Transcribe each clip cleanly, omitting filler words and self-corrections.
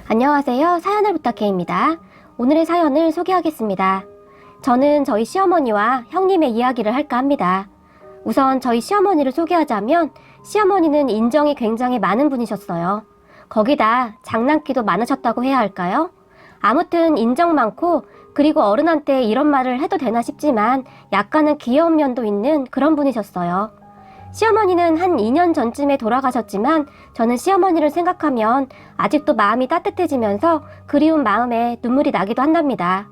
안녕하세요. 사연을 부탁해입니다. 오늘의 사연을 소개하겠습니다. 저는 저희 시어머니와 형님의 이야기를 할까 합니다. 우선 저희 시어머니를 소개하자면 시어머니는 인정이 굉장히 많은 분이셨어요. 거기다 장난기도 많으셨다고 해야 할까요? 아무튼 인정 많고 그리고 어른한테 이런 말을 해도 되나 싶지만 약간은 귀여운 면도 있는 그런 분이셨어요. 시어머니는 한 2년 전쯤에 돌아가셨지만 저는 시어머니를 생각하면 아직도 마음이 따뜻해지면서 그리운 마음에 눈물이 나기도 한답니다.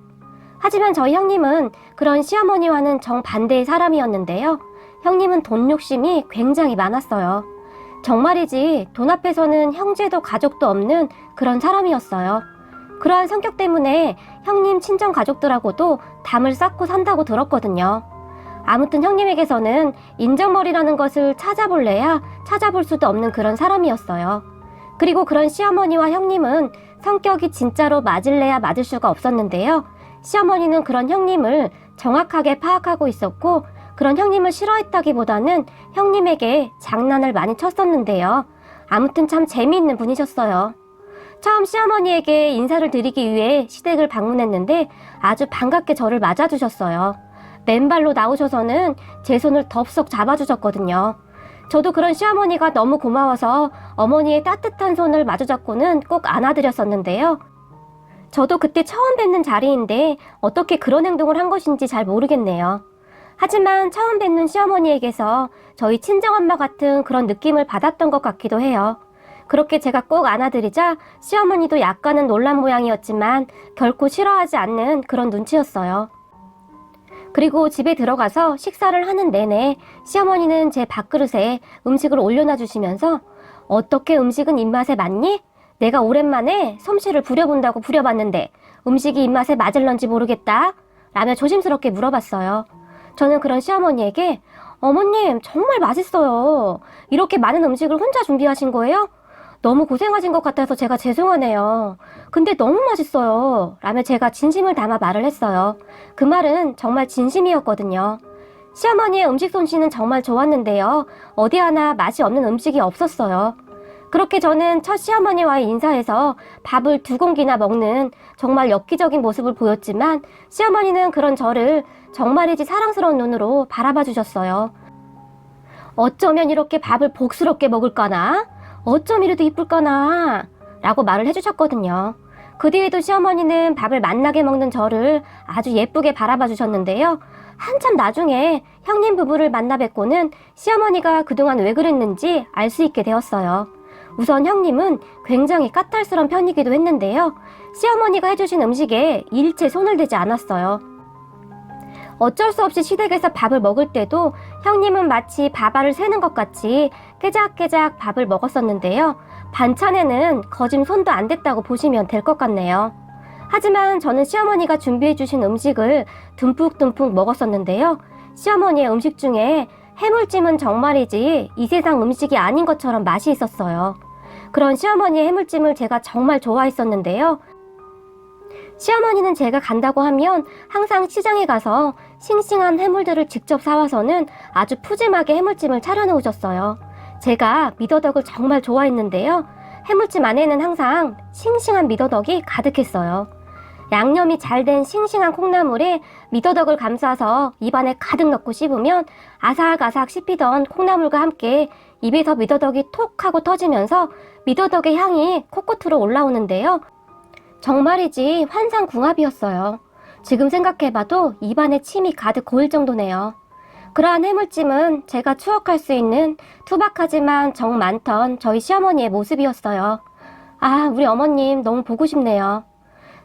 하지만 저희 형님은 그런 시어머니와는 정반대의 사람이었는데요. 형님은 돈 욕심이 굉장히 많았어요. 정말이지 돈 앞에서는 형제도 가족도 없는 그런 사람이었어요. 그러한 성격 때문에 형님 친정 가족들하고도 담을 쌓고 산다고 들었거든요. 아무튼 형님에게서는 인정머리라는 것을 찾아볼래야 찾아볼 수도 없는 그런 사람이었어요. 그리고 그런 시어머니와 형님은 성격이 진짜로 맞을래야 맞을 수가 없었는데요. 시어머니는 그런 형님을 정확하게 파악하고 있었고 그런 형님을 싫어했다기보다는 형님에게 장난을 많이 쳤었는데요. 아무튼 참 재미있는 분이셨어요. 처음 시어머니에게 인사를 드리기 위해 시댁을 방문했는데 아주 반갑게 저를 맞아주셨어요. 맨발로 나오셔서는 제 손을 덥석 잡아주셨거든요. 저도 그런 시어머니가 너무 고마워서 어머니의 따뜻한 손을 마주잡고는 꼭 안아드렸었는데요. 저도 그때 처음 뵙는 자리인데 어떻게 그런 행동을 한 것인지 잘 모르겠네요. 하지만 처음 뵙는 시어머니에게서 저희 친정엄마 같은 그런 느낌을 받았던 것 같기도 해요. 그렇게 제가 꼭 안아드리자 시어머니도 약간은 놀란 모양이었지만 결코 싫어하지 않는 그런 눈치였어요. 그리고 집에 들어가서 식사를 하는 내내 시어머니는 제 밥그릇에 음식을 올려놔 주시면서 어떻게 음식은 입맛에 맞니? 내가 오랜만에 솜씨를 부려본다고 부려봤는데 음식이 입맛에 맞을런지 모르겠다 라며 조심스럽게 물어봤어요. 저는 그런 시어머니에게 어머님 정말 맛있어요. 이렇게 많은 음식을 혼자 준비하신 거예요? 너무 고생하신 것 같아서 제가 죄송하네요. 근데 너무 맛있어요. 라며 제가 진심을 담아 말을 했어요. 그 말은 정말 진심이었거든요. 시어머니의 음식 솜씨는 정말 좋았는데요. 어디 하나 맛이 없는 음식이 없었어요. 그렇게 저는 첫 시어머니와의 인사에서 밥을 2공기나 먹는 정말 엽기적인 모습을 보였지만 시어머니는 그런 저를 정말이지 사랑스러운 눈으로 바라봐 주셨어요. 어쩌면 이렇게 밥을 복스럽게 먹을까나? 어쩜 이래도 이쁠까나? 라고 말을 해주셨거든요. 그 뒤에도 시어머니는 밥을 맛나게 먹는 저를 아주 예쁘게 바라봐 주셨는데요. 한참 나중에 형님 부부를 만나 뵙고는 시어머니가 그동안 왜 그랬는지 알 수 있게 되었어요. 우선 형님은 굉장히 까탈스러운 편이기도 했는데요. 시어머니가 해주신 음식에 일체 손을 대지 않았어요. 어쩔 수 없이 시댁에서 밥을 먹을 때도 형님은 마치 밥알을 새는 것 같이 깨작깨작 밥을 먹었었는데요. 반찬에는 거짐 손도 안 댔다고 보시면 될 것 같네요. 하지만 저는 시어머니가 준비해 주신 음식을 듬뿍듬뿍 먹었었는데요. 시어머니의 음식 중에 해물찜은 정말이지 이 세상 음식이 아닌 것처럼 맛이 있었어요. 그런 시어머니의 해물찜을 제가 정말 좋아했었는데요. 시어머니는 제가 간다고 하면 항상 시장에 가서 싱싱한 해물들을 직접 사와서는 아주 푸짐하게 해물찜을 차려놓으셨어요. 제가 미더덕을 정말 좋아했는데요. 해물찜 안에는 항상 싱싱한 미더덕이 가득했어요. 양념이 잘 된 싱싱한 콩나물에 미더덕을 감싸서 입안에 가득 넣고 씹으면 아삭아삭 씹히던 콩나물과 함께 입에서 미더덕이 톡 하고 터지면서 미더덕의 향이 코끝으로 올라오는데요. 정말이지 환상궁합이었어요. 지금 생각해봐도 입안에 침이 가득 고일 정도네요. 그러한 해물찜은 제가 추억할 수 있는 투박하지만 정 많던 저희 시어머니의 모습이었어요. 아, 우리 어머님 너무 보고 싶네요.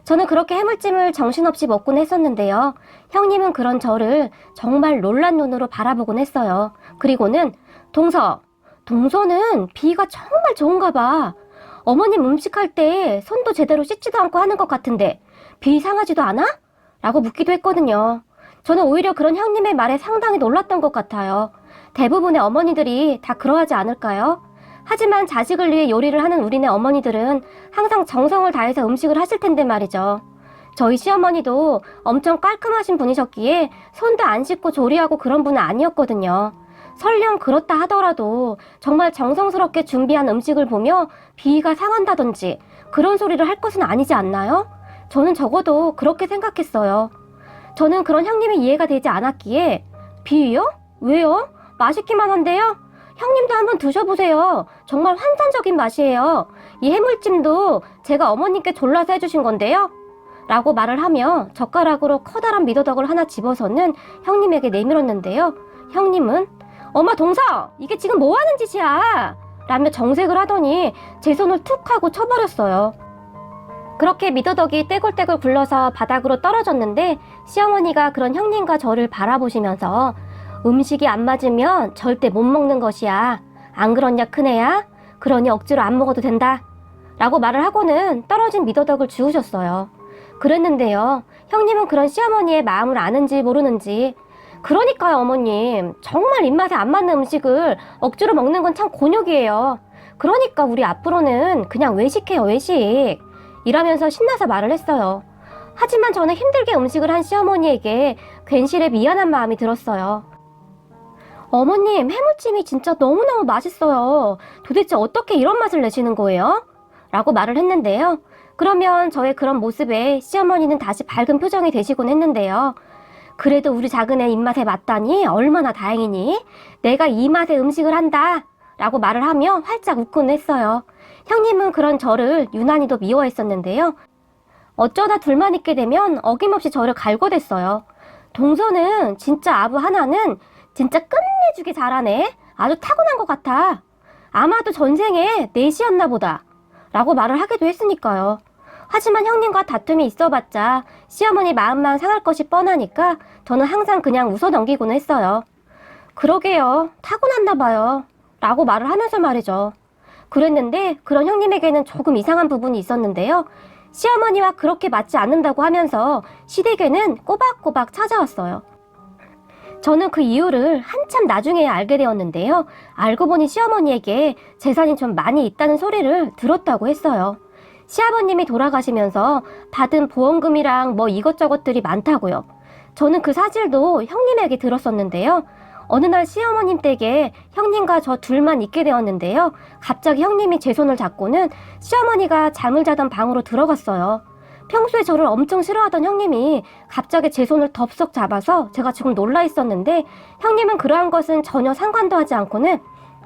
저는 그렇게 해물찜을 정신없이 먹곤 했었는데요. 형님은 그런 저를 정말 놀란 눈으로 바라보곤 했어요. 그리고는 동서는 비위가 정말 좋은가 봐. 어머님 음식할 때 손도 제대로 씻지도 않고 하는 것 같은데 비 상하지도 않아? 라고 묻기도 했거든요. 저는 오히려 그런 형님의 말에 상당히 놀랐던 것 같아요. 대부분의 어머니들이 다 그러하지 않을까요? 하지만 자식을 위해 요리를 하는 우리네 어머니들은 항상 정성을 다해서 음식을 하실 텐데 말이죠. 저희 시어머니도 엄청 깔끔하신 분이셨기에 손도 안 씻고 조리하고 그런 분은 아니었거든요. 설령 그렇다 하더라도 정말 정성스럽게 준비한 음식을 보며 비위가 상한다든지 그런 소리를 할 것은 아니지 않나요? 저는 적어도 그렇게 생각했어요. 저는 그런 형님이 이해가 되지 않았기에 비위요? 왜요? 맛있기만 한데요? 형님도 한번 드셔보세요. 정말 환상적인 맛이에요. 이 해물찜도 제가 어머님께 졸라서 해주신 건데요. 라고 말을 하며 젓가락으로 커다란 미더덕을 하나 집어서는 형님에게 내밀었는데요. 형님은 엄마 동서 이게 지금 뭐 하는 짓이야? 라며 정색을 하더니 제 손을 툭 하고 쳐버렸어요. 그렇게 미더덕이 떼굴떼굴 굴러서 바닥으로 떨어졌는데 시어머니가 그런 형님과 저를 바라보시면서 음식이 안 맞으면 절대 못 먹는 것이야. 안 그렇냐 큰애야? 그러니 억지로 안 먹어도 된다. 라고 말을 하고는 떨어진 미더덕을 주우셨어요. 그랬는데요. 형님은 그런 시어머니의 마음을 아는지 모르는지 그러니까요 어머님. 정말 입맛에 안 맞는 음식을 억지로 먹는 건 참 곤욕이에요. 그러니까 우리 앞으로는 그냥 외식해요 외식. 이러면서 신나서 말을 했어요. 하지만 저는 힘들게 음식을 한 시어머니에게 괜시레 미안한 마음이 들었어요. 어머님 해무찜이 진짜 너무너무 맛있어요. 도대체 어떻게 이런 맛을 내시는 거예요? 라고 말을 했는데요. 그러면 저의 그런 모습에 시어머니는 다시 밝은 표정이 되시곤 했는데요. 그래도 우리 작은애 입맛에 맞다니 얼마나 다행이니? 내가 이 맛의 음식을 한다 라고 말을 하며 활짝 웃곤 했어요. 형님은 그런 저를 유난히도 미워했었는데요. 어쩌다 둘만 있게 되면 어김없이 저를 갈궈댔어요. 동서는 진짜 아부 하나는 진짜 끝내주게 잘하네. 아주 타고난 것 같아. 아마도 전생에 내시였나 보다. 라고 말을 하기도 했으니까요. 하지만 형님과 다툼이 있어봤자 시어머니 마음만 상할 것이 뻔하니까 저는 항상 그냥 웃어 넘기곤 했어요. 그러게요. 타고났나 봐요. 라고 말을 하면서 말이죠. 그랬는데 그런 형님에게는 조금 이상한 부분이 있었는데요. 시어머니와 그렇게 맞지 않는다고 하면서 시댁에는 꼬박꼬박 찾아왔어요. 저는 그 이유를 한참 나중에 알게 되었는데요. 알고 보니 시어머니에게 재산이 좀 많이 있다는 소리를 들었다고 했어요. 시아버님이 돌아가시면서 받은 보험금이랑 뭐 이것저것들이 많다고요. 저는 그 사실도 형님에게 들었었는데요. 어느 날 시어머님 댁에 형님과 저 둘만 있게 되었는데요. 갑자기 형님이 제 손을 잡고는 시어머니가 잠을 자던 방으로 들어갔어요. 평소에 저를 엄청 싫어하던 형님이 갑자기 제 손을 덥석 잡아서 제가 조금 놀라 있었는데 형님은 그러한 것은 전혀 상관도 하지 않고는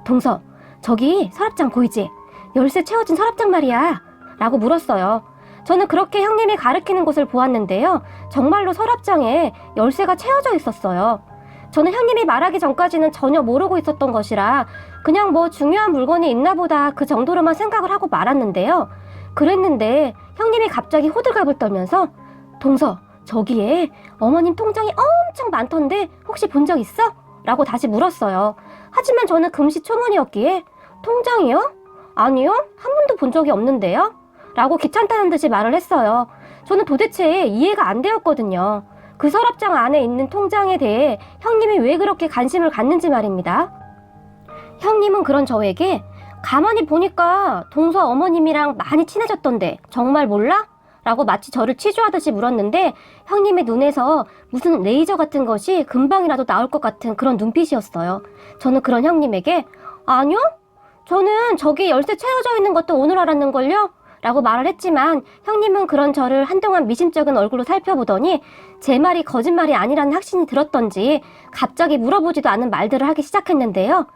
동서, 저기 서랍장 보이지? 열쇠 채워진 서랍장 말이야. 라고 물었어요. 저는 그렇게 형님이 가리키는 곳을 보았는데요. 정말로 서랍장에 열쇠가 채워져 있었어요. 저는 형님이 말하기 전까지는 전혀 모르고 있었던 것이라 그냥 뭐 중요한 물건이 있나 보다 그 정도로만 생각을 하고 말았는데요. 그랬는데 형님이 갑자기 호들갑을 떨면서 동서, 저기에 어머님 통장이 엄청 많던데 혹시 본 적 있어? 라고 다시 물었어요. 하지만 저는 금시초문이었기에 통장이요? 아니요, 한 번도 본 적이 없는데요? 라고 귀찮다는 듯이 말을 했어요. 저는 도대체 이해가 안 되었거든요. 그 서랍장 안에 있는 통장에 대해 형님이 왜 그렇게 관심을 갖는지 말입니다. 형님은 그런 저에게 가만히 보니까 동서 어머님이랑 많이 친해졌던데 정말 몰라? 라고 마치 저를 치조하듯이 물었는데 형님의 눈에서 무슨 레이저 같은 것이 금방이라도 나올 것 같은 그런 눈빛이었어요. 저는 그런 형님에게 아니요? 저는 저기 열쇠 채워져 있는 것도 오늘 알았는걸요? 라고 말을 했지만 형님은 그런 저를 한동안 미심쩍은 얼굴로 살펴보더니 제 말이 거짓말이 아니라는 확신이 들었던지 갑자기 물어보지도 않은 말들을 하기 시작했는데요.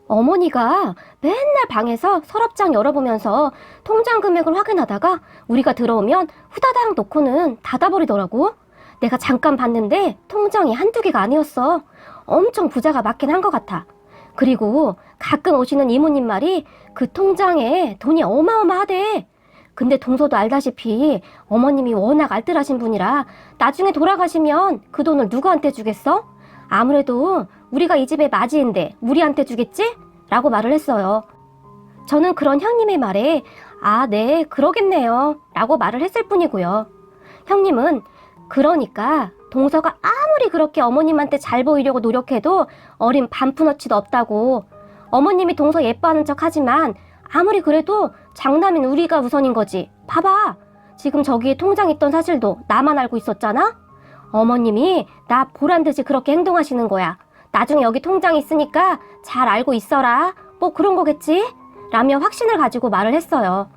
어머니가 맨날 방에서 서랍장 열어보면서 통장 금액을 확인하다가 우리가 들어오면 후다닥 놓고는 닫아버리더라고. 내가 잠깐 봤는데 통장이 한두 개가 아니었어. 엄청 부자가 맞긴 한 것 같아. 그리고 가끔 오시는 이모님 말이 그 통장에 돈이 어마어마하대. 근데 동서도 알다시피 어머님이 워낙 알뜰하신 분이라 나중에 돌아가시면 그 돈을 누구한테 주겠어? 아무래도 우리가 이 집의 맞이인데 우리한테 주겠지? 라고 말을 했어요. 저는 그런 형님의 말에 아, 네, 그러겠네요. 라고 말을 했을 뿐이고요. 형님은 그러니까 동서가 아무리 그렇게 어머님한테 잘 보이려고 노력해도 어린 반푼어치도 없다고. 어머님이 동서 예뻐하는 척 하지만 아무리 그래도 장남인 우리가 우선인 거지. 봐봐. 지금 저기에 통장 있던 사실도 나만 알고 있었잖아? 어머님이 나 보란 듯이 그렇게 행동하시는 거야. 나중에 여기 통장 있으니까 잘 알고 있어라. 뭐 그런 거겠지? 라며 확신을 가지고 말을 했어요.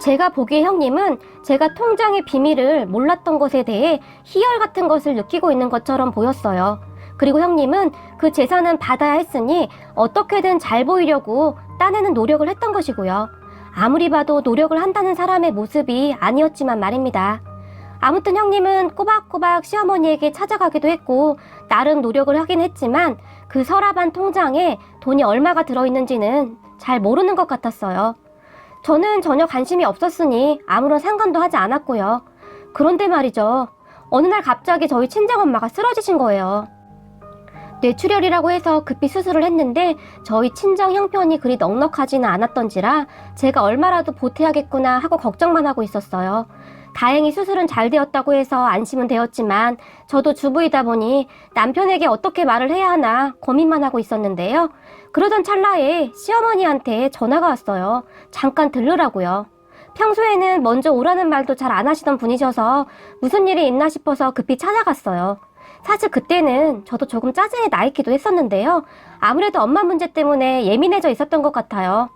제가 보기에 형님은 제가 통장의 비밀을 몰랐던 것에 대해 희열 같은 것을 느끼고 있는 것처럼 보였어요. 그리고 형님은 그 재산은 받아야 했으니 어떻게든 잘 보이려고 따내는 노력을 했던 것이고요. 아무리 봐도 노력을 한다는 사람의 모습이 아니었지만 말입니다. 아무튼 형님은 꼬박꼬박 시어머니에게 찾아가기도 했고 나름 노력을 하긴 했지만 그 서랍안 통장에 돈이 얼마가 들어있는지는 잘 모르는 것 같았어요. 저는 전혀 관심이 없었으니 아무런 상관도 하지 않았고요. 그런데 말이죠. 어느 날 갑자기 저희 친정엄마가 쓰러지신 거예요. 뇌출혈이라고 해서 급히 수술을 했는데 저희 친정 형편이 그리 넉넉하지는 않았던지라 제가 얼마라도 보태야겠구나 하고 걱정만 하고 있었어요. 다행히 수술은 잘 되었다고 해서 안심은 되었지만 저도 주부이다 보니 남편에게 어떻게 말을 해야 하나 고민만 하고 있었는데요. 그러던 찰나에 시어머니한테 전화가 왔어요. 잠깐 들르라고요. 평소에는 먼저 오라는 말도 잘 안 하시던 분이셔서 무슨 일이 있나 싶어서 급히 찾아갔어요. 사실 그때는 저도 조금 짜증이 나 있기도 했었는데요. 아무래도 엄마 문제 때문에 예민해져 있었던 것 같아요.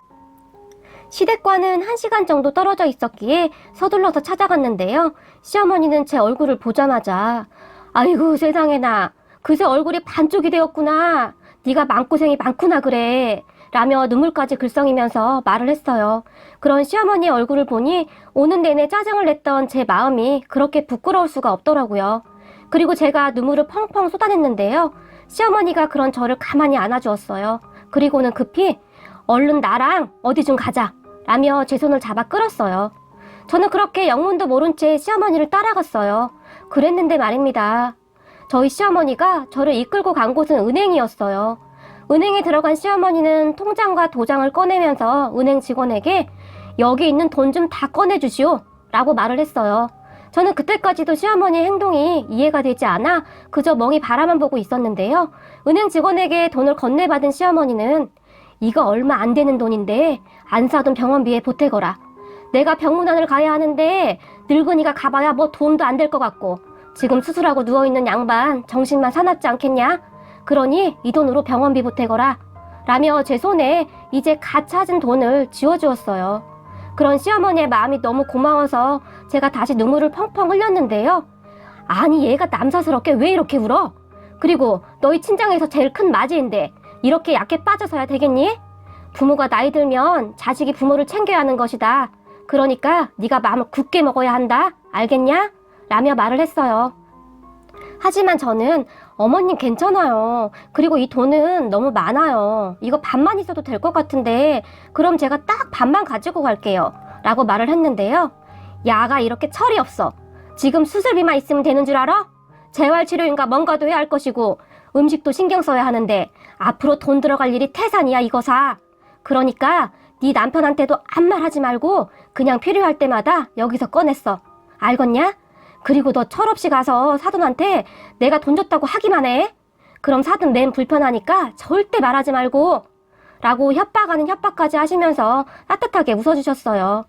시댁과는 1시간 정도 떨어져 있었기에 서둘러서 찾아갔는데요. 시어머니는 제 얼굴을 보자마자 아이고 세상에나 그새 얼굴이 반쪽이 되었구나. 네가 마음고생이 많구나 그래. 라며 눈물까지 글썽이면서 말을 했어요. 그런 시어머니의 얼굴을 보니 오는 내내 짜증을 냈던 제 마음이 그렇게 부끄러울 수가 없더라고요. 그리고 제가 눈물을 펑펑 쏟아냈는데요. 시어머니가 그런 저를 가만히 안아주었어요. 그리고는 급히 얼른 나랑 어디 좀 가자 라며 제 손을 잡아 끌었어요. 저는 그렇게 영문도 모른 채 시어머니를 따라갔어요. 그랬는데 말입니다. 저희 시어머니가 저를 이끌고 간 곳은 은행이었어요. 은행에 들어간 시어머니는 통장과 도장을 꺼내면서 은행 직원에게 여기 있는 돈 좀 다 꺼내주시오 라고 말을 했어요. 저는 그때까지도 시어머니의 행동이 이해가 되지 않아 그저 멍이 바라만 보고 있었는데요. 은행 직원에게 돈을 건네받은 시어머니는 이거 얼마 안 되는 돈인데 안 사둔 병원비에 보태거라. 내가 병문안을 가야 하는데 늙은이가 가봐야 뭐 도움도 안 될 것 같고 지금 수술하고 누워있는 양반 정신만 사납지 않겠냐? 그러니 이 돈으로 병원비 보태거라. 라며 제 손에 이제 갓 찾은 돈을 쥐어주었어요. 그런 시어머니의 마음이 너무 고마워서 제가 다시 눈물을 펑펑 흘렸는데요. 아니 얘가 남사스럽게 왜 이렇게 울어? 그리고 너희 친정에서 제일 큰 맞이인데 이렇게 약해 빠져서야 되겠니? 부모가 나이 들면 자식이 부모를 챙겨야 하는 것이다. 그러니까 네가 마음을 굳게 먹어야 한다. 알겠냐? 라며 말을 했어요. 하지만 저는 어머님 괜찮아요. 그리고 이 돈은 너무 많아요. 이거 반만 있어도 될 것 같은데 그럼 제가 딱 반만 가지고 갈게요. 라고 말을 했는데요. 야가 이렇게 철이 없어. 지금 수술비만 있으면 되는 줄 알아? 재활치료인가 뭔가도 해야 할 것이고 음식도 신경 써야 하는데 앞으로 돈 들어갈 일이 태산이야 이거사. 그러니까 네 남편한테도 아무 말 하지 말고 그냥 필요할 때마다 여기서 꺼냈어. 알겠냐? 그리고 너 철없이 가서 사돈한테 내가 돈 줬다고 하기만 해. 그럼 사돈 맨 불편하니까 절대 말하지 말고. 라고 협박 아닌 협박까지 하시면서 따뜻하게 웃어주셨어요.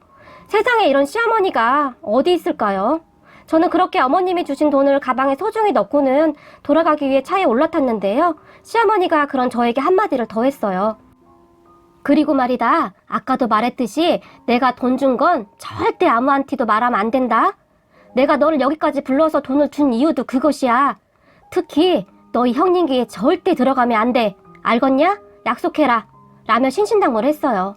세상에 이런 시어머니가 어디 있을까요? 저는 그렇게 어머님이 주신 돈을 가방에 소중히 넣고는 돌아가기 위해 차에 올라탔는데요. 시어머니가 그런 저에게 한마디를 더 했어요. 그리고 말이다. 아까도 말했듯이 내가 돈 준 건 절대 아무한테도 말하면 안 된다. 내가 너를 여기까지 불러서 돈을 준 이유도 그것이야. 특히 너희 형님 귀에 절대 들어가면 안 돼. 알겠냐? 약속해라. 라며 신신당부를 했어요.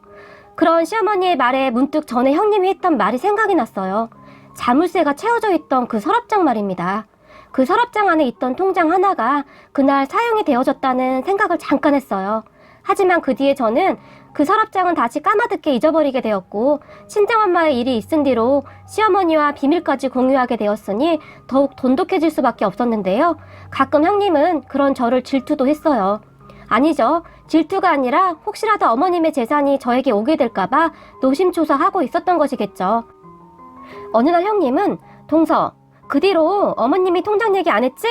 그런 시어머니의 말에 문득 전에 형님이 했던 말이 생각이 났어요. 자물쇠가 채워져 있던 그 서랍장 말입니다. 그 서랍장 안에 있던 통장 하나가 그날 사용이 되어졌다는 생각을 잠깐 했어요. 하지만 그 뒤에 저는 그 서랍장은 다시 까마득히 잊어버리게 되었고 친정엄마의 일이 있은 뒤로 시어머니와 비밀까지 공유하게 되었으니 더욱 돈독해질 수밖에 없었는데요. 가끔 형님은 그런 저를 질투도 했어요. 아니죠. 질투가 아니라 혹시라도 어머님의 재산이 저에게 오게 될까봐 노심초사하고 있었던 것이겠죠. 어느 날 형님은 동서, 그 뒤로 어머님이 통장 얘기 안 했지?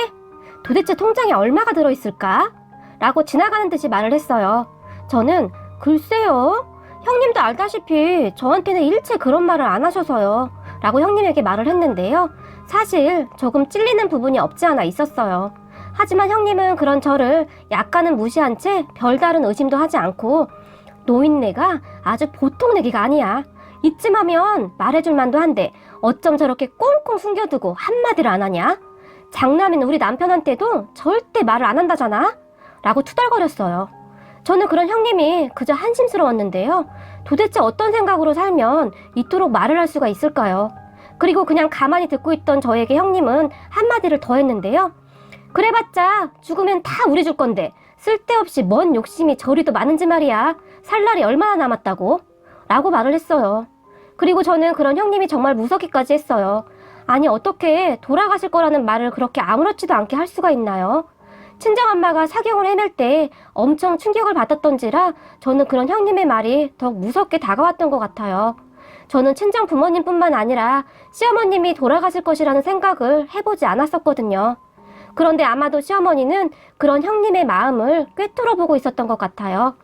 도대체 통장에 얼마가 들어있을까? 라고 지나가는 듯이 말을 했어요. 저는 글쎄요. 형님도 알다시피 저한테는 일체 그런 말을 안 하셔서요. 라고 형님에게 말을 했는데요. 사실 조금 찔리는 부분이 없지 않아 있었어요. 하지만 형님은 그런 저를 약간은 무시한 채 별다른 의심도 하지 않고 노인네가 아주 보통 내기가 아니야. 이쯤 하면 말해줄 만도 한데 어쩜 저렇게 꽁꽁 숨겨두고 한마디를 안 하냐? 장남인 우리 남편한테도 절대 말을 안 한다잖아? 라고 투덜거렸어요. 저는 그런 형님이 그저 한심스러웠는데요. 도대체 어떤 생각으로 살면 이토록 말을 할 수가 있을까요? 그리고 그냥 가만히 듣고 있던 저에게 형님은 한마디를 더 했는데요. 그래봤자 죽으면 다 우리 줄 건데 쓸데없이 뭔 욕심이 저리도 많은지 말이야. 살 날이 얼마나 남았다고? 라고 말을 했어요. 그리고 저는 그런 형님이 정말 무섭기까지 했어요. 아니 어떻게 돌아가실 거라는 말을 그렇게 아무렇지도 않게 할 수가 있나요? 친정엄마가 사경을 해낼 때 엄청 충격을 받았던지라 저는 그런 형님의 말이 더욱 무섭게 다가왔던 것 같아요. 저는 친정 부모님뿐만 아니라 시어머님이 돌아가실 것이라는 생각을 해보지 않았었거든요. 그런데 아마도 시어머니는 그런 형님의 마음을 꿰뚫어 보고 있었던 것 같아요.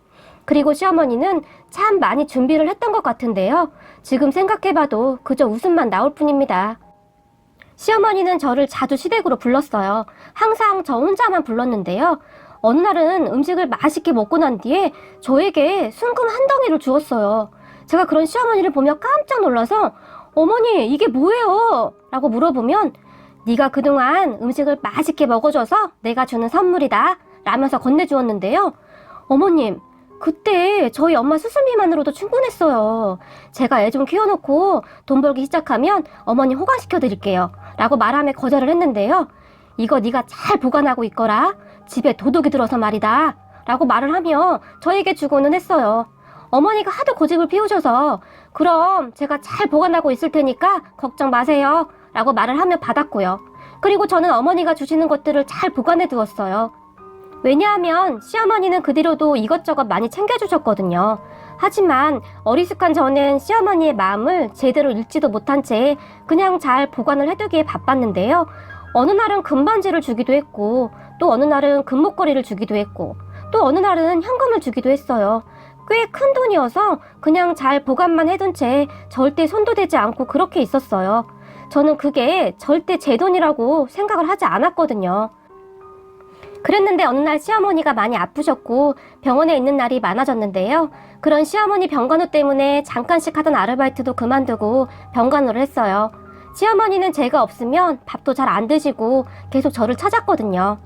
그리고 시어머니는 참 많이 준비를 했던 것 같은데요. 지금 생각해봐도 그저 웃음만 나올 뿐입니다. 시어머니는 저를 자주 시댁으로 불렀어요. 항상 저 혼자만 불렀는데요. 어느 날은 음식을 맛있게 먹고 난 뒤에 저에게 순금 한 덩이를 주었어요. 제가 그런 시어머니를 보며 깜짝 놀라서 어머니 이게 뭐예요? 라고 물어보면 네가 그동안 음식을 맛있게 먹어줘서 내가 주는 선물이다 라면서 건네주었는데요. 어머님 그때 저희 엄마 수술비만으로도 충분했어요. 제가 애 좀 키워놓고 돈 벌기 시작하면 어머니 호강시켜드릴게요 라고 말하며 거절을 했는데요. 이거 네가 잘 보관하고 있거라. 집에 도둑이 들어서 말이다 라고 말을 하며 저에게 주고는 했어요. 어머니가 하도 고집을 피우셔서 그럼 제가 잘 보관하고 있을 테니까 걱정 마세요 라고 말을 하며 받았고요. 그리고 저는 어머니가 주시는 것들을 잘 보관해 두었어요. 왜냐하면 시어머니는 그 뒤로도 이것저것 많이 챙겨주셨거든요. 하지만 어리숙한 저는 시어머니의 마음을 제대로 읽지도 못한 채 그냥 잘 보관을 해두기에 바빴는데요. 어느 날은 금반지를 주기도 했고 또 어느 날은 금목걸이를 주기도 했고 또 어느 날은 현금을 주기도 했어요. 꽤 큰 돈이어서 그냥 잘 보관만 해둔 채 절대 손도 대지 않고 그렇게 있었어요. 저는 그게 절대 제 돈이라고 생각을 하지 않았거든요. 그랬는데 어느 날 시어머니가 많이 아프셨고 병원에 있는 날이 많아졌는데요. 그런 시어머니 병간호 때문에 잠깐씩 하던 아르바이트도 그만두고 병간호를 했어요. 시어머니는 제가 없으면 밥도 잘 안 드시고 계속 저를 찾았거든요.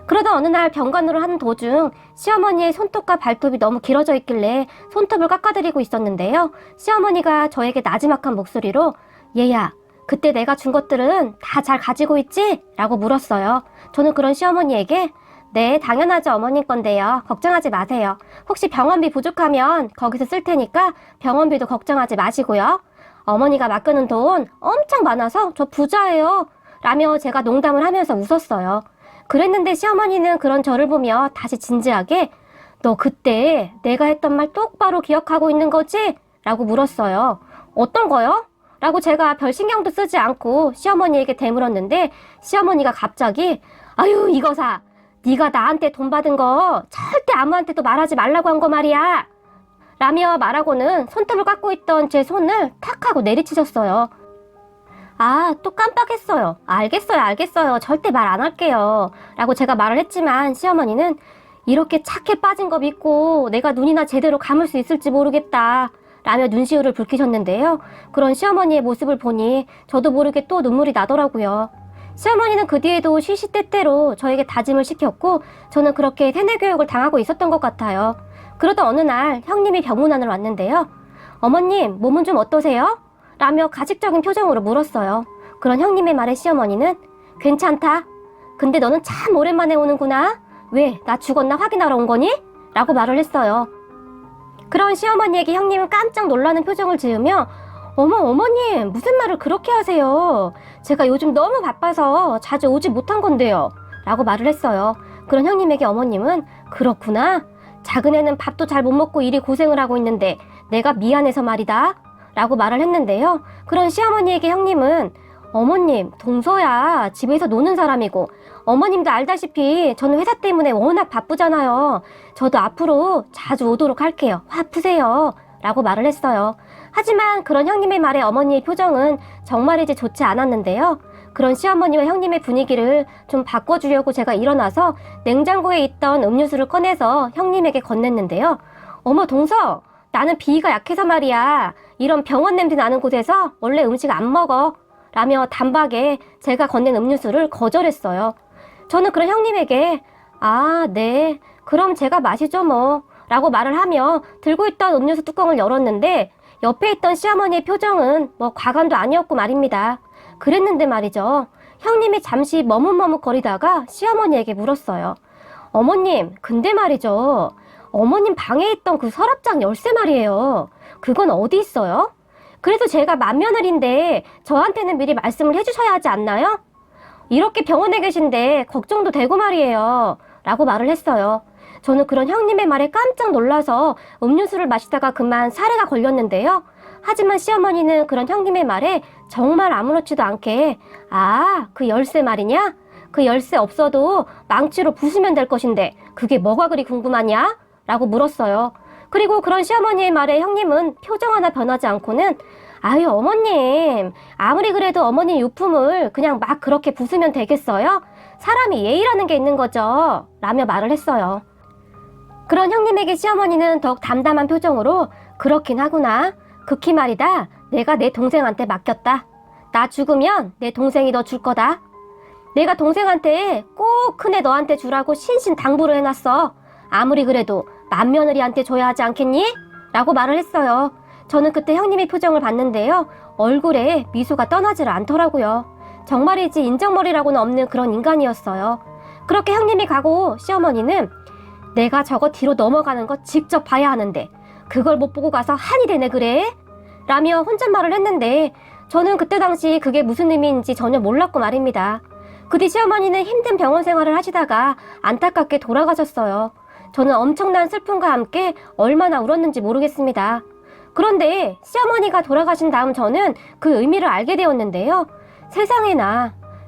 그러다 어느 날 병간호를 하는 도중 시어머니의 손톱과 발톱이 너무 길어져 있길래 손톱을 깎아드리고 있었는데요. 시어머니가 저에게 나지막한 목소리로 얘야 그때 내가 준 것들은 다 잘 가지고 있지? 라고 물었어요. 저는 그런 시어머니에게 네 당연하죠 어머님 건데요. 걱정하지 마세요. 혹시 병원비 부족하면 거기서 쓸 테니까 병원비도 걱정하지 마시고요. 어머니가 맡기는 돈 엄청 많아서 저 부자예요 라며 제가 농담을 하면서 웃었어요. 그랬는데 시어머니는 그런 저를 보며 다시 진지하게 너 그때 내가 했던 말 똑바로 기억하고 있는 거지? 라고 물었어요. 어떤 거요? 라고 제가 별 신경도 쓰지 않고 시어머니에게 되물었는데 시어머니가 갑자기 아유 이거사 네가 나한테 돈 받은 거 절대 아무한테도 말하지 말라고 한 거 말이야 라며 말하고는 손톱을 깎고 있던 제 손을 탁 하고 내리치셨어요. 아, 또 깜빡했어요. 알겠어요. 절대 말 안 할게요. 라고 제가 말을 했지만 시어머니는 이렇게 착해 빠진 거 믿고 내가 눈이나 제대로 감을 수 있을지 모르겠다. 라며 눈시울을 붉히셨는데요. 그런 시어머니의 모습을 보니 저도 모르게 또 눈물이 나더라고요. 시어머니는 그 뒤에도 시시때때로 저에게 다짐을 시켰고 저는 그렇게 세뇌 교육을 당하고 있었던 것 같아요. 그러던 어느 날 형님이 병문안을 왔는데요. 어머님, 몸은 좀 어떠세요? 라며 가식적인 표정으로 물었어요. 그런 형님의 말에 시어머니는 괜찮다. 근데 너는 참 오랜만에 오는구나. 왜? 나 죽었나 확인하러 온 거니? 라고 말을 했어요. 그런 시어머니에게 형님은 깜짝 놀라는 표정을 지으며 어머님 무슨 말을 그렇게 하세요. 제가 요즘 너무 바빠서 자주 오지 못한 건데요. 라고 말을 했어요. 그런 형님에게 어머님은 그렇구나. 작은 애는 밥도 잘 못 먹고 이리 고생을 하고 있는데 내가 미안해서 말이다. 라고 말을 했는데요. 그런 시어머니에게 형님은 어머님 동서야 집에서 노는 사람이고 어머님도 알다시피 저는 회사 때문에 워낙 바쁘잖아요. 저도 앞으로 자주 오도록 할게요. 화 푸세요. 라고 말을 했어요. 하지만 그런 형님의 말에 어머니의 표정은 정말이지 좋지 않았는데요. 그런 시어머니와 형님의 분위기를 좀 바꿔주려고 제가 일어나서 냉장고에 있던 음료수를 꺼내서 형님에게 건넸는데요. 어머 동서 나는 비위가 약해서 말이야. 이런 병원 냄새 나는 곳에서 원래 음식 안 먹어. 라며 단박에 제가 건넨 음료수를 거절했어요. 저는 그런 형님에게 아, 네. 그럼 제가 마시죠 뭐. 라고 말을 하며 들고 있던 음료수 뚜껑을 열었는데 옆에 있던 시어머니의 표정은 뭐 과감도 아니었고 말입니다. 그랬는데 말이죠. 형님이 잠시 머뭇머뭇거리다가 시어머니에게 물었어요. 어머님, 근데 말이죠. 어머님 방에 있던 그 서랍장 열쇠 말이에요. 그건 어디 있어요? 그래도 제가 맏며느리인데 저한테는 미리 말씀을 해주셔야 하지 않나요? 이렇게 병원에 계신데 걱정도 되고 말이에요. 라고 말을 했어요. 저는 그런 형님의 말에 깜짝 놀라서 음료수를 마시다가 그만 사례가 걸렸는데요. 하지만 시어머니는 그런 형님의 말에 정말 아무렇지도 않게 아, 그 열쇠 말이냐? 그 열쇠 없어도 망치로 부수면 될 것인데 그게 뭐가 그리 궁금하냐? 라고 물었어요. 그리고 그런 시어머니의 말에 형님은 표정 하나 변하지 않고는 아유 어머님 아무리 그래도 어머님 유품을 그냥 막 그렇게 부수면 되겠어요? 사람이 예의라는 게 있는 거죠. 라며 말을 했어요. 그런 형님에게 시어머니는 더욱 담담한 표정으로 그렇긴 하구나. 극히 말이다. 내가 내 동생한테 맡겼다. 나 죽으면 내 동생이 너 줄 거다. 내가 동생한테 꼭 큰애 너한테 주라고 신신당부를 해놨어. 아무리 그래도 맏며느리한테 줘야 하지 않겠니? 라고 말을 했어요. 저는 그때 형님의 표정을 봤는데요. 얼굴에 미소가 떠나질 않더라고요. 정말이지 인정머리라고는 없는 그런 인간이었어요. 그렇게 형님이 가고 시어머니는 내가 저거 뒤로 넘어가는 거 직접 봐야 하는데 그걸 못 보고 가서 한이 되네 그래? 라며 혼잣말을 했는데 저는 그때 당시 그게 무슨 의미인지 전혀 몰랐고 말입니다. 그 뒤 시어머니는 힘든 병원 생활을 하시다가 안타깝게 돌아가셨어요. 저는 엄청난 슬픔과 함께 얼마나 울었는지 모르겠습니다. 그런데 시어머니가 돌아가신 다음 저는 그 의미를 알게 되었는데요.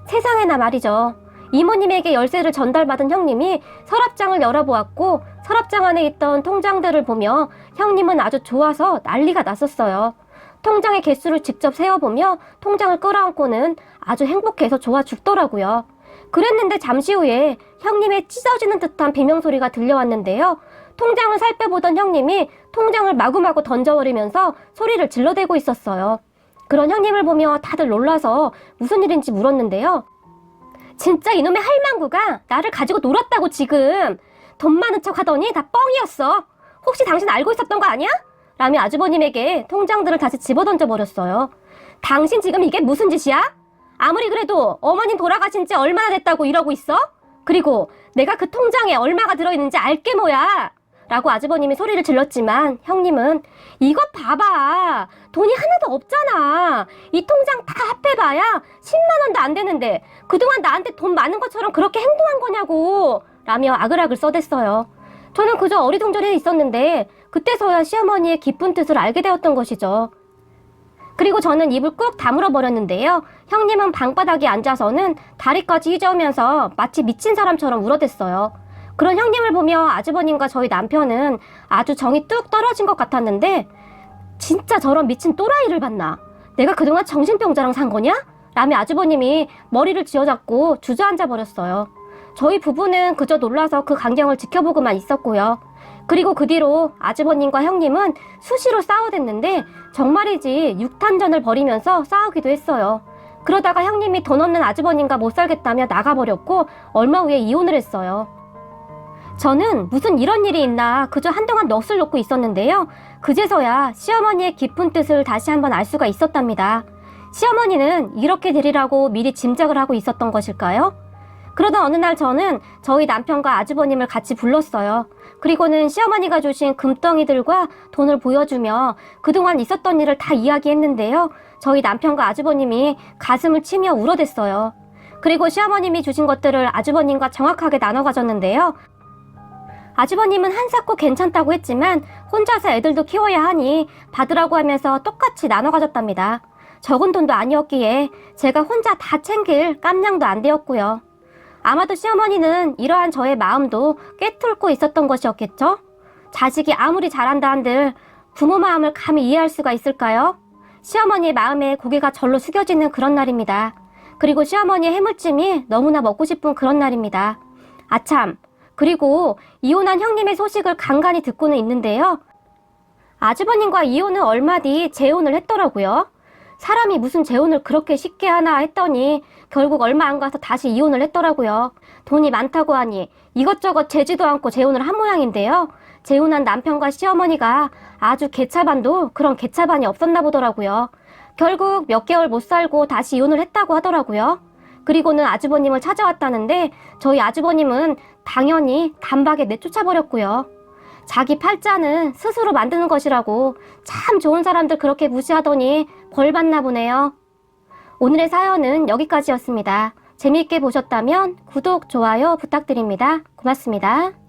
세상에나 말이죠. 이모님에게 열쇠를 전달받은 형님이 서랍장을 열어보았고 서랍장 안에 있던 통장들을 보며 형님은 아주 좋아서 난리가 났었어요. 통장의 개수를 직접 세어보며 통장을 끌어안고는 아주 행복해서 좋아 죽더라고요. 그랬는데 잠시 후에 형님의 찢어지는 듯한 비명소리가 들려왔는데요. 통장을 살펴보던 형님이 통장을 마구마구 던져버리면서 소리를 질러대고 있었어요. 그런 형님을 보며 다들 놀라서 무슨 일인지 물었는데요. 진짜 이놈의 할망구가 나를 가지고 놀았다고 지금. 돈 많은 척 하더니 다 뻥이었어. 혹시 당신 알고 있었던 거 아니야? 라며 아주버님에게 통장들을 다시 집어던져버렸어요. 당신 지금 이게 무슨 짓이야? 아무리 그래도 어머님 돌아가신 지 얼마나 됐다고 이러고 있어? 그리고 내가 그 통장에 얼마가 들어있는지 알게 뭐야? 라고 아주버님이 소리를 질렀지만 형님은 이것 봐봐. 돈이 하나도 없잖아. 이 통장 다 합해봐야 10만 원도 안 되는데 그동안 나한테 돈 많은 것처럼 그렇게 행동한 거냐고 라며 아글아글 써댔어요. 저는 그저 어리둥절해 있었는데 그때서야 시어머니의 깊은 뜻을 알게 되었던 것이죠. 그리고 저는 입을 꾹 다물어 버렸는데요. 형님은 방바닥에 앉아서는 다리까지 휘저으면서 마치 미친 사람처럼 울어댔어요. 그런 형님을 보며 아주버님과 저희 남편은 아주 정이 뚝 떨어진 것 같았는데 진짜 저런 미친 또라이를 봤나? 내가 그동안 정신병자랑 산 거냐? 라며 아주버님이 머리를 쥐어잡고 주저앉아 버렸어요. 저희 부부는 그저 놀라서 그 광경을 지켜보고만 있었고요. 그리고 그 뒤로 아주버님과 형님은 수시로 싸워댔는데 정말이지 육탄전을 벌이면서 싸우기도 했어요. 그러다가 형님이 돈 없는 아주버님과 못 살겠다며 나가버렸고 얼마 후에 이혼을 했어요. 저는 무슨 이런 일이 있나 그저 한동안 넋을 놓고 있었는데요. 그제서야 시어머니의 깊은 뜻을 다시 한번 알 수가 있었답니다. 시어머니는 이렇게 되리라고 미리 짐작을 하고 있었던 것일까요? 그러던 어느 날 저는 저희 남편과 아주버님을 같이 불렀어요. 그리고는 시어머니가 주신 금덩이들과 돈을 보여주며 그동안 있었던 일을 다 이야기했는데요. 저희 남편과 아주버님이 가슴을 치며 울어댔어요. 그리고 시어머님이 주신 것들을 아주버님과 정확하게 나눠 가졌는데요. 아주버님은 한사코 괜찮다고 했지만 혼자서 애들도 키워야 하니 받으라고 하면서 똑같이 나눠 가졌답니다. 적은 돈도 아니었기에 제가 혼자 다 챙길 깜냥도 안 되었고요. 아마도 시어머니는 이러한 저의 마음도 꿰뚫고 있었던 것이었겠죠? 자식이 아무리 잘한다 한들 부모 마음을 감히 이해할 수가 있을까요? 시어머니의 마음에 고개가 절로 숙여지는 그런 날입니다. 그리고 시어머니의 해물찜이 너무나 먹고 싶은 그런 날입니다. 아참, 그리고 이혼한 형님의 소식을 간간히 듣고는 있는데요. 아주버님과 이혼은 얼마 뒤 재혼을 했더라고요. 사람이 무슨 재혼을 그렇게 쉽게 하나 했더니 결국 얼마 안 가서 다시 이혼을 했더라고요. 돈이 많다고 하니 이것저것 재지도 않고 재혼을 한 모양인데요. 재혼한 남편과 시어머니가 아주 개차반도 그런 개차반이 없었나 보더라고요. 결국 몇 개월 못 살고 다시 이혼을 했다고 하더라고요. 그리고는 아주버님을 찾아왔다는데 저희 아주버님은 당연히 단박에 내쫓아버렸고요. 자기 팔자는 스스로 만드는 것이라고 참 좋은 사람들 그렇게 무시하더니 벌 받나 보네요. 오늘의 사연은 여기까지였습니다. 재미있게 보셨다면 구독, 좋아요 부탁드립니다. 고맙습니다.